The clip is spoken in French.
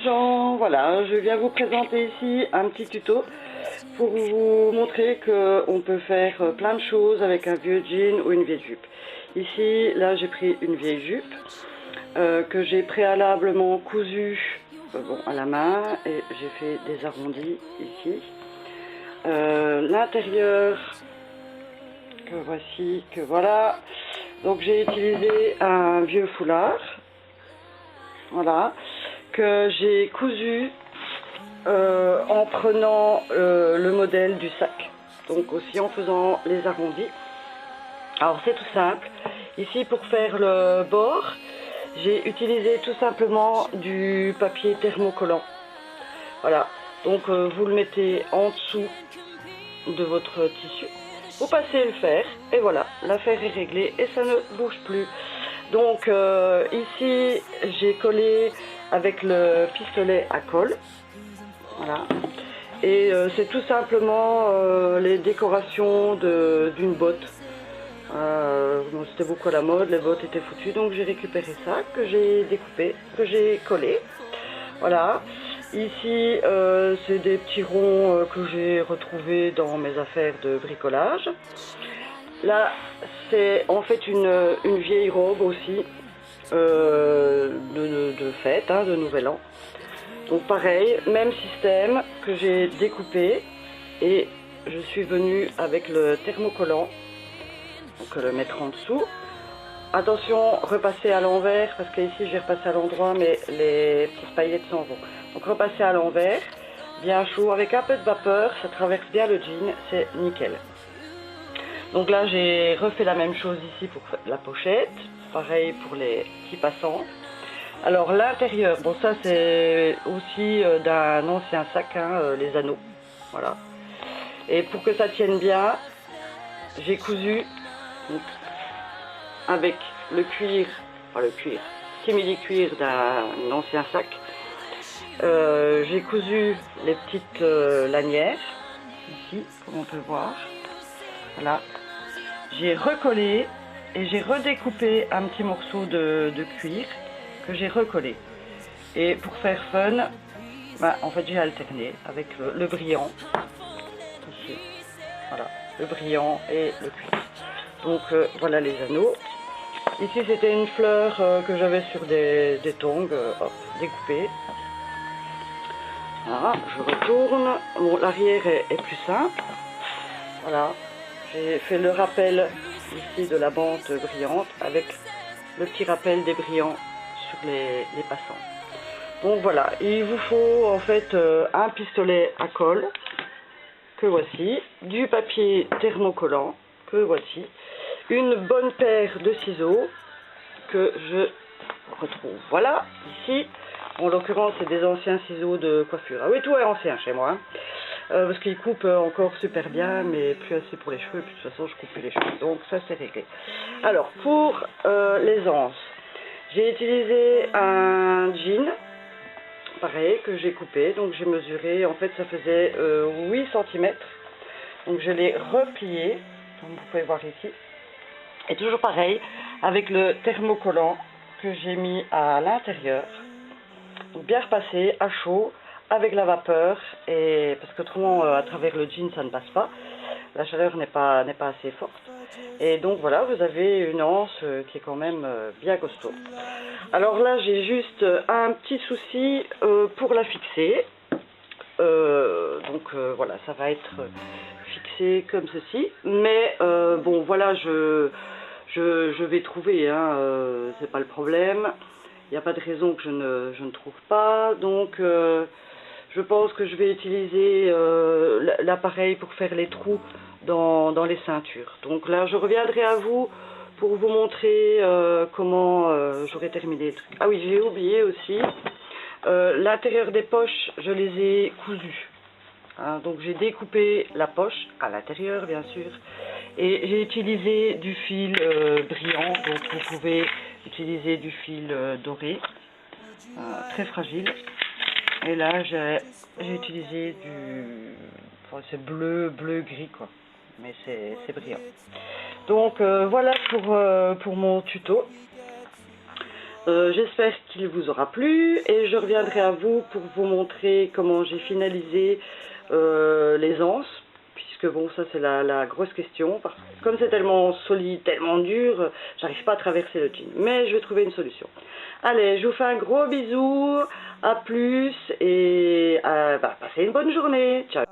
gens, voilà, je viens vous présenter ici un petit tuto pour vous montrer qu'on peut faire plein de choses avec un vieux jean ou une vieille jupe. Ici, là j'ai pris une vieille jupe que j'ai préalablement cousue à la main et j'ai fait des arrondis ici. L'intérieur que voici, que voilà, donc j'ai utilisé un vieux foulard, voilà, que j'ai cousu en prenant le modèle du sac, donc aussi en faisant les arrondis. Alors c'est tout simple, ici pour faire le bord, j'ai utilisé tout simplement du papier thermocollant, voilà, donc vous le mettez en dessous de votre tissu, vous passez le fer et voilà, l'affaire est réglée et ça ne bouge plus. Donc ici j'ai collé avec le pistolet à colle, voilà, et c'est tout simplement les décorations d'une botte. Bon, c'était beaucoup à la mode, les bottes étaient foutues, donc j'ai récupéré ça, que j'ai découpé, que j'ai collé, voilà. Ici c'est des petits ronds que j'ai retrouvés dans mes affaires de bricolage. Là c'est en fait une vieille robe aussi de fête, hein, de nouvel an. Donc pareil, même système que j'ai découpé et je suis venue avec le thermocollant, donc le mettre en dessous. Attention, repasser à l'envers parce qu'ici j'ai repassé à l'endroit mais les petites paillettes s'en vont. Donc repasser à l'envers, bien chaud, avec un peu de vapeur, ça traverse bien le jean, c'est nickel. Donc là j'ai refait la même chose ici pour la pochette, pareil pour les petits passants. Alors l'intérieur, bon ça c'est aussi d'un ancien sac, hein, les anneaux, voilà. Et pour que ça tienne bien, j'ai cousu donc, avec le cuir, enfin le cuir, simili-cuir d'un ancien sac. J'ai cousu les petites lanières, ici, comme on peut voir, voilà. J'ai recollé et j'ai redécoupé un petit morceau de cuir que j'ai recollé. Et pour faire fun, en fait j'ai alterné avec le brillant, ici, voilà, le brillant et le cuir. Donc voilà les anneaux. Ici c'était une fleur que j'avais sur des tongs, hop, découpée. Voilà, je retourne. Bon, l'arrière est plus simple. Voilà, j'ai fait le rappel ici de la bande brillante avec le petit rappel des brillants sur les passants. Donc voilà, il vous faut en fait un pistolet à colle que voici, du papier thermocollant que voici, une bonne paire de ciseaux que je retrouve. Voilà, ici, en l'occurrence c'est des anciens ciseaux de coiffure. Ah oui, tout est ancien chez moi, hein. Parce qu'ils coupent encore super bien, mais plus assez pour les cheveux, puis de toute façon je coupe plus les cheveux, donc ça c'est réglé. Alors pour les anses, j'ai utilisé un jean, pareil, que j'ai coupé, donc j'ai mesuré, en fait ça faisait 8 cm, donc je l'ai replié, comme vous pouvez voir ici, et toujours pareil, avec le thermocollant que j'ai mis à l'intérieur, donc bien repassé à chaud, avec la vapeur, et parce qu'autrement à travers le jean ça ne passe pas, la chaleur n'est pas assez forte, et donc voilà, vous avez une anse qui est quand même bien costaud. Alors là j'ai juste un petit souci pour la fixer, donc voilà, ça va être fixé comme ceci, mais bon voilà, je vais trouver, hein, c'est pas le problème, il n'y a pas de raison que je ne trouve pas, donc je pense que je vais utiliser l'appareil pour faire les trous dans les ceintures. Donc là je reviendrai à vous pour vous montrer comment j'aurai terminé les trucs. Ah oui, j'ai oublié aussi, l'intérieur des poches, je les ai cousues. Hein, donc j'ai découpé la poche, à l'intérieur bien sûr, et j'ai utilisé du fil brillant, donc vous pouvez utiliser du fil doré, très fragile. Et là j'ai utilisé enfin, c'est bleu-gris quoi, mais c'est brillant. Donc voilà pour mon tuto. J'espère qu'il vous aura plu et je reviendrai à vous pour vous montrer comment j'ai finalisé les anses, puisque bon, ça c'est la grosse question, parce que comme c'est tellement solide, tellement dur, j'arrive pas à traverser le jean, mais je vais trouver une solution. Allez, je vous fais un gros bisou, à plus et passez une bonne journée, ciao.